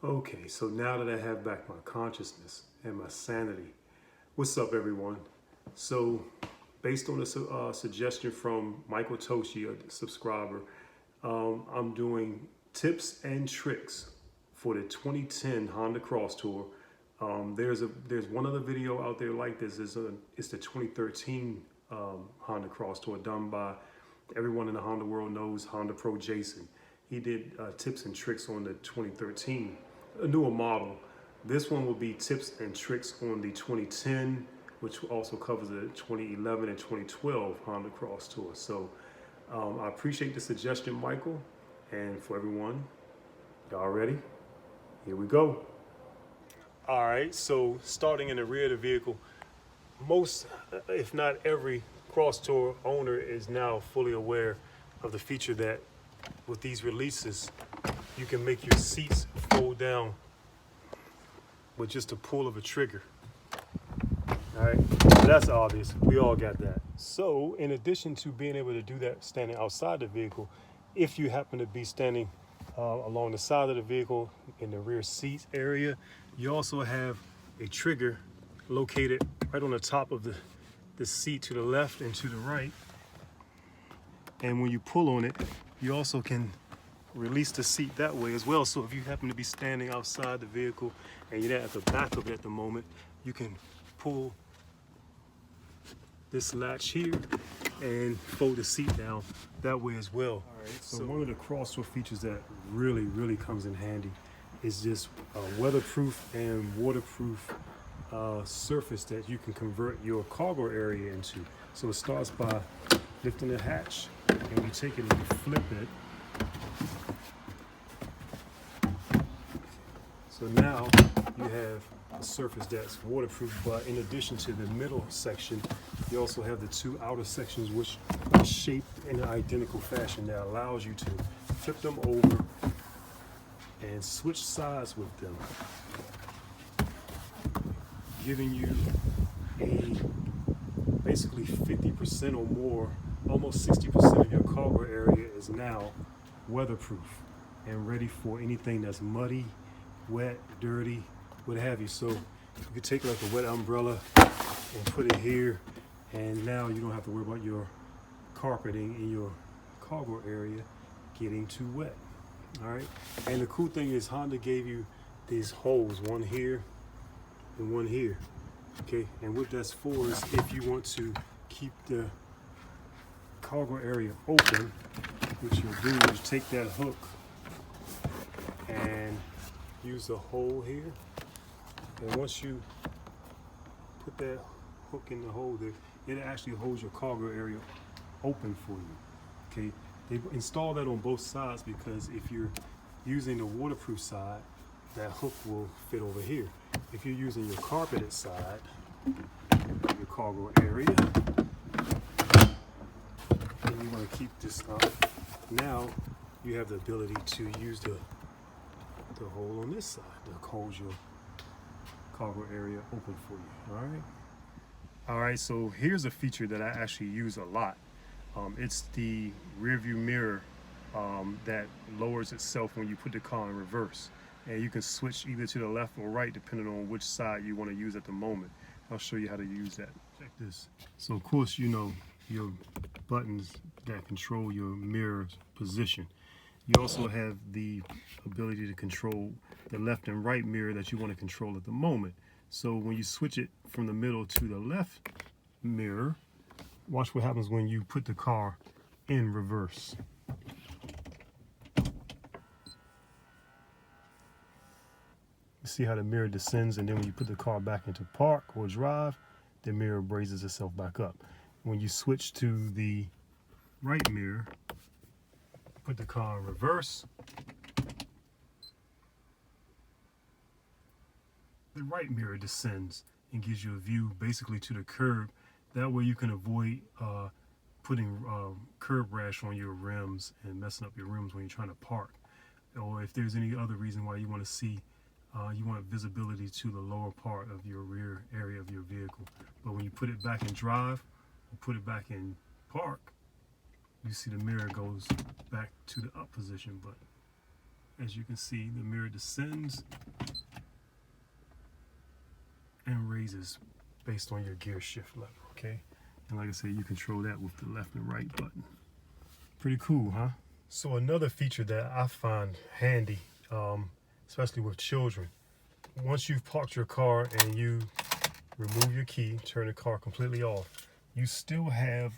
Okay, so now that I have back my consciousness and my sanity, what's up, everyone? So, based on a suggestion from Michael Toshi, a subscriber, I'm doing tips and tricks for the 2010 Honda Crosstour. There's one other video out there like this. It's the 2013 Honda Crosstour done by everyone in the Honda world knows HondaPro Jason. He did tips and tricks on the 2013, a newer model. This one will be tips and tricks on the 2010, which also covers the 2011 and 2012 Honda Crosstour. So I appreciate the suggestion, Michael. And for everyone, y'all ready? Here we go. All right, so starting in the rear of the vehicle, most, if not every Crosstour owner is now fully aware of the feature that with these releases, you can make your seats fold down with just a pull of a trigger. All right, so that's obvious. We all got that. So in addition to being able to do that standing outside the vehicle, if you happen to be standing along the side of the vehicle in the rear seat area, you also have a trigger located right on the top of the seat to the left and to the right. And when you pull on it, you also can release the seat that way as well. So if you happen to be standing outside the vehicle and you're at the back of it at the moment, you can pull this latch here and fold the seat down that way as well. All right, so one of the Crosstour features that really comes in handy is this weatherproof and waterproof surface that you can convert your cargo area into. So it starts by lifting the hatch, and you take it and you flip it. So now you have a surface that's waterproof, but in addition to the middle section, you also have the two outer sections which are shaped in an identical fashion that allows you to flip them over and switch sides with them, giving you a basically 50% or more, almost 60% of your cargo area is now weatherproof and ready for anything that's muddy, wet, dirty, what have you. So you could take like a wet umbrella and put it here, and now you don't have to worry about your carpeting in your cargo area getting too wet. All right, and the cool thing is Honda gave you these holes, one here and one here. Okay, and what that's for is if you want to keep the cargo area open, what you'll do is take that hook and use the hole here, and once you put that hook in the hole there, it actually holds your cargo area open for you. Okay, they install that on both sides because if you're using the waterproof side, that hook will fit over here. If you're using your carpeted side, your cargo area, and you want to keep this up, now you have the ability to use the hole on this side to hold your cargo area open for you. All right, so here's a feature that I actually use a lot. It's the rear view mirror that lowers itself when you put the car in reverse, and you can switch either to the left or right depending on which side you want to use at the moment. I'll show you how to use that. Check this. So of course, you know your buttons that control your mirror position. You also have the ability to control the left and right mirror that you want to control at the moment. So when you switch it from the middle to the left mirror, watch what happens when you put the car in reverse. You see how the mirror descends, and then when you put the car back into park or drive, the mirror raises itself back up. When you switch to the right mirror, put the car in reverse, the right mirror descends and gives you a view basically to the curb. That way you can avoid putting curb rash on your rims and messing up your rims when you're trying to park. Or if there's any other reason why you want to see, you want visibility to the lower part of your rear area of your vehicle. But when you put it back in drive or put it back in park, you see the mirror goes back to the up position. But as you can see, the mirror descends and raises based on your gear shift level, okay? And like I said, you control that with the left and right button. Pretty cool, huh? So another feature that I find handy, especially with children, once you've parked your car and you remove your key, turn the car completely off, you still have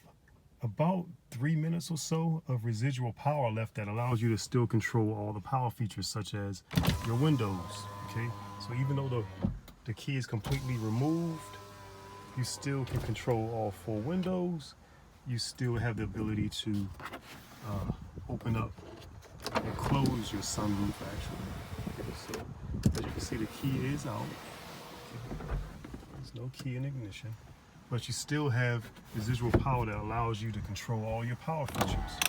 about 3 minutes or so of residual power left that allows you to still control all the power features such as your windows, okay? So even though the key is completely removed, you still can control all 4 windows. You still have the ability to open up and close your sunroof actually. Okay, so as you can see, the key is out. Okay. There's no key in ignition, but you still have residual power that allows you to control all your power features.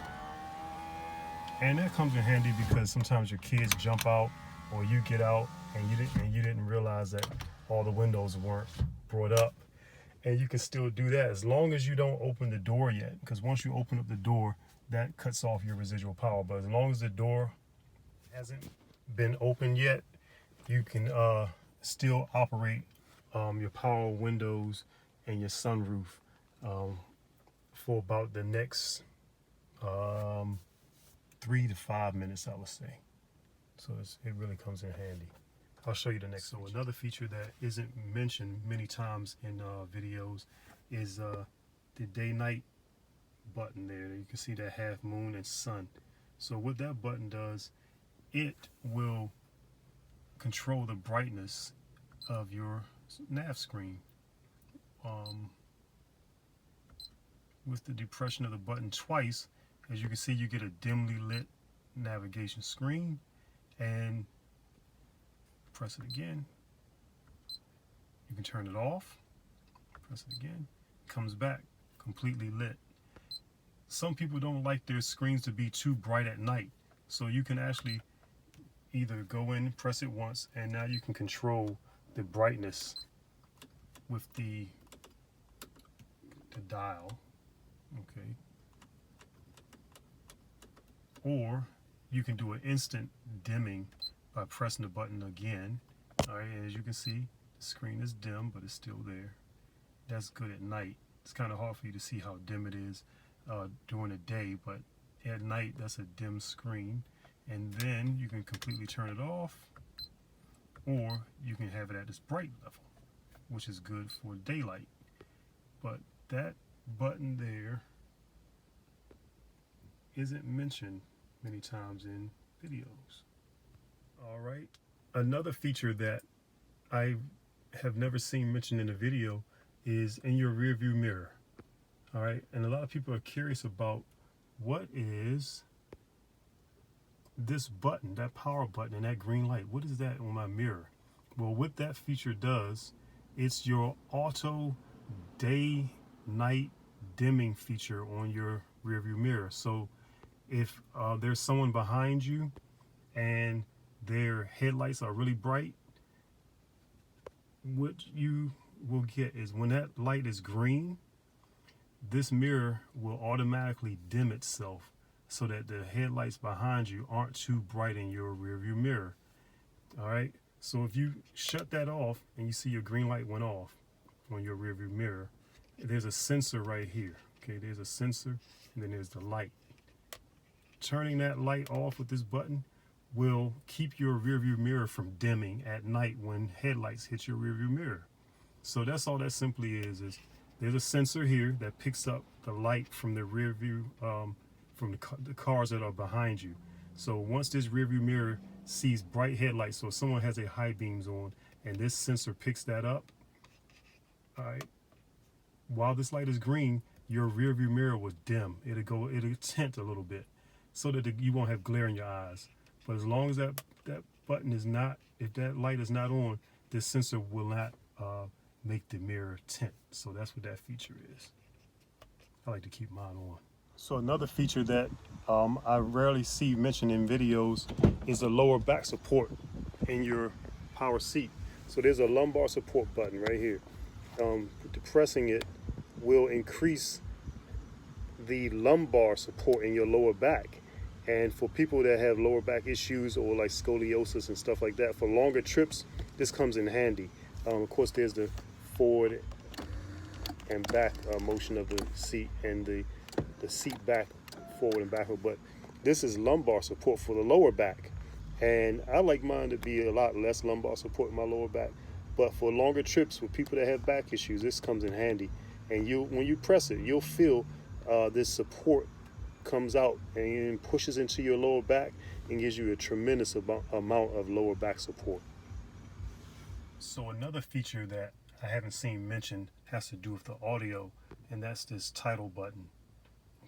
And that comes in handy because sometimes your kids jump out or you get out and you didn't realize that all the windows weren't brought up. And you can still do that as long as you don't open the door yet, because once you open up the door, that cuts off your residual power. But as long as the door hasn't been opened yet, you can still operate your power windows and your sunroof for about the next 3 to 5 minutes, I would say. So it really comes in handy. I'll show you the next one. Another feature that isn't mentioned many times in videos is the day-night button there. You can see that half moon and sun. So what that button does, it will control the brightness of your nav screen. With the depression of the button twice, as you can see, you get a dimly lit navigation screen, and press it again, you can turn it off, press it again, it comes back completely lit. Some people don't like their screens to be too bright at night, so you can actually either go in, press it once, and now you can control the brightness with the dial, okay? Or you can do an instant dimming by pressing the button again. All right, as you can see, the screen is dim, but it's still there. That's good at night. It's kind of hard for you to see how dim it is during the day, but at night, that's a dim screen. And then you can completely turn it off, or you can have it at this bright level, which is good for daylight. But that button there isn't mentioned many times in videos. All right, another feature that I have never seen mentioned in a video is in your rear view mirror. All right, and a lot of people are curious about what is this button, that power button and that green light. What is that on my mirror? Well, what that feature does, it's your auto day night dimming feature on your rear view mirror. So if there's someone behind you and their headlights are really bright, what you will get is when that light is green, this mirror will automatically dim itself so that the headlights behind you aren't too bright in your rear view mirror. All right, so if you shut that off and you see your green light went off on your rear view mirror, there's a sensor right here. Okay, there's a sensor and then there's the light. Turning that light off with this button will keep your rear view mirror from dimming at night when headlights hit your rear view mirror. So that's all that simply is there's a sensor here that picks up the light from the rear view, from the cars that are behind you. So once this rear view mirror sees bright headlights, so if someone has a high beams on and this sensor picks that up, all right, while this light is green, your rear view mirror will dim. It'll tint a little bit so that you won't have glare in your eyes. But as long as that button is not, if that light is not on, this sensor will not make the mirror tint. So that's what that feature is. I like to keep mine on. So another feature that I rarely see mentioned in videos is the lower back support in your power seat. So there's a lumbar support button right here. Depressing it will increase the lumbar support in your lower back. And for people that have lower back issues or like scoliosis and stuff like that, for longer trips, this comes in handy. Of course, there's the forward and back motion of the seat, and the seat back, forward and backward. But this is lumbar support for the lower back. And I like mine to be a lot less lumbar support in my lower back. But for longer trips with people that have back issues, this comes in handy. And when you press it, you'll feel this support comes out and pushes into your lower back and gives you a tremendous amount of lower back support. So another feature that I haven't seen mentioned has to do with the audio, and that's this title button.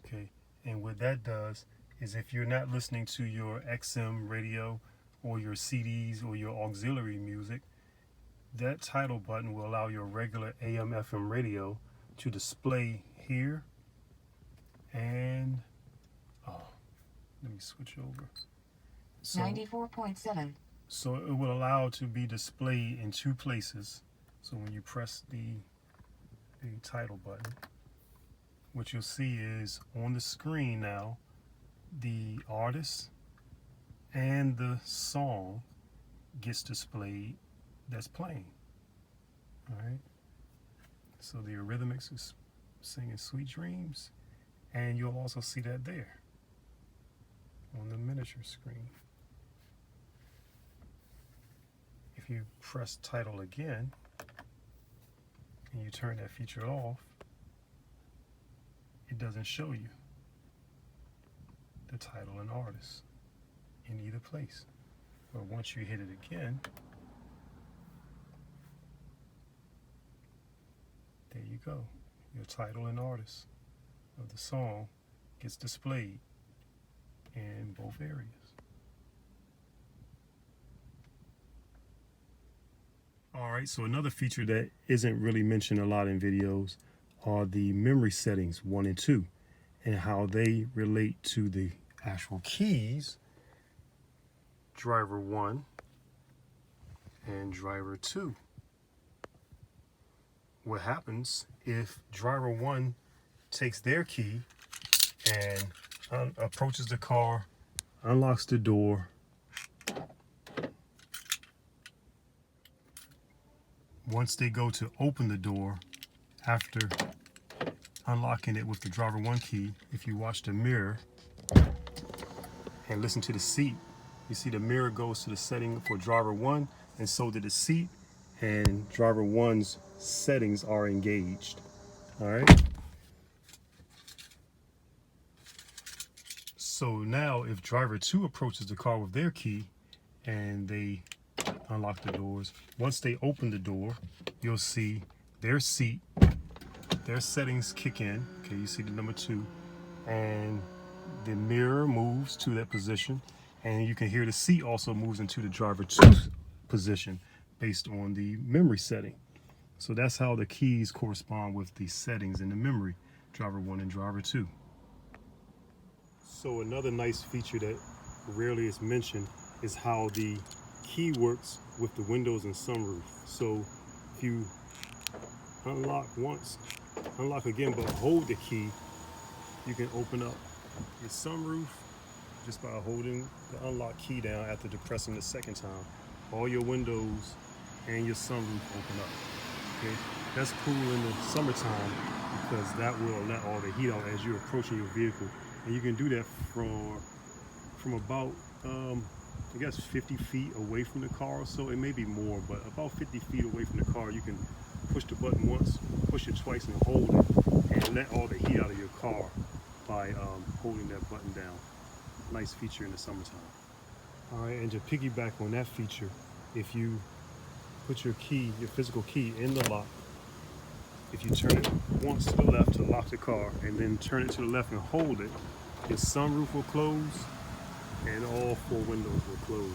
Okay, and what that does is if you're not listening to your XM radio or your CDs or your auxiliary music, that title button will allow your regular AM FM radio to display here. And let me switch over. So 94.7. So it will allow it to be displayed in two places. So when you press the title button, what you'll see is on the screen now, the artist and the song gets displayed that's playing. All right. So the Eurythmics is singing Sweet Dreams, and you'll also see that there on the miniature screen. If you press title again and you turn that feature off, it doesn't show you the title and artist in either place. But once you hit it again, there you go. Your title and artist of the song gets displayed in both areas. All right, so another feature that isn't really mentioned a lot in videos are the memory settings 1 and 2 and how they relate to the actual keys, driver 1 and driver 2. What happens if driver 1 takes their key and approaches the car, unlocks the door, once they go to open the door, after unlocking it with the driver 1 key, if you watch the mirror and listen to the seat, you see the mirror goes to the setting for driver 1, and so did the seat, and driver 1's settings are engaged. All right. So now if driver 2 approaches the car with their key and they unlock the doors, once they open the door, you'll see their seat, their settings kick in. Okay, you see the number 2, and the mirror moves to that position, and you can hear the seat also moves into the driver 2 position based on the memory setting. So that's how the keys correspond with the settings in the memory, driver 1 and driver 2. So another nice feature that rarely is mentioned is how the key works with the windows and sunroof. So if you unlock once, unlock again, but hold the key, you can open up your sunroof just by holding the unlock key down after depressing the second time. All your windows and your sunroof open up. Okay, that's cool in the summertime because that will let all the heat out as you're approaching your vehicle, and you can do that from about I guess 50 feet away from the car or so. It may be more, but about 50 feet away from the car, you can push the button once, push it twice, and hold it, and let all the heat out of your car by holding that button down. Nice feature in the summertime. All right, and to piggyback on that feature, if you put your key, your physical key, in the lock, if you turn it once to the left to lock the car, and then turn it to the left and hold it, your sunroof will close and all 4 windows will close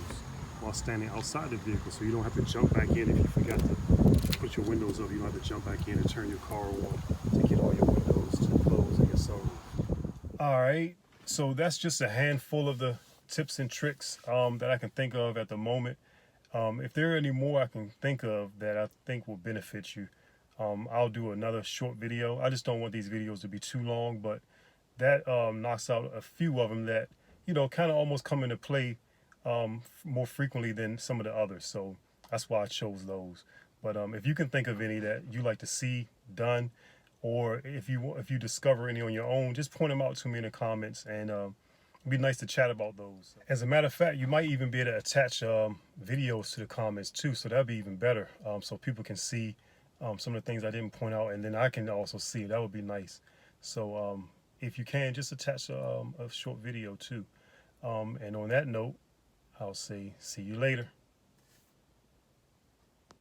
while standing outside the vehicle, so you don't have to jump back in if you forgot to put your windows up. You don't have to jump back in and turn your car on to get all your windows to close and your sunroof. All right, so that's just a handful of the tips and tricks that I can think of at the moment. If there are any more I can think of that I think will benefit you, I'll do another short video. I just don't want these videos to be too long, but that knocks out a few of them that you know, kind of almost come into play more frequently than some of the others. So that's why I chose those. But if you can think of any that you like to see done, or if you discover any on your own, just point them out to me in the comments, and it'd be nice to chat about those. As a matter of fact, you might even be able to attach videos to the comments too, so that'd be even better, so people can see some of the things I didn't point out, and then I can also see it. That would be nice. So if you can, just attach a short video too. And on that note, I'll say see you later.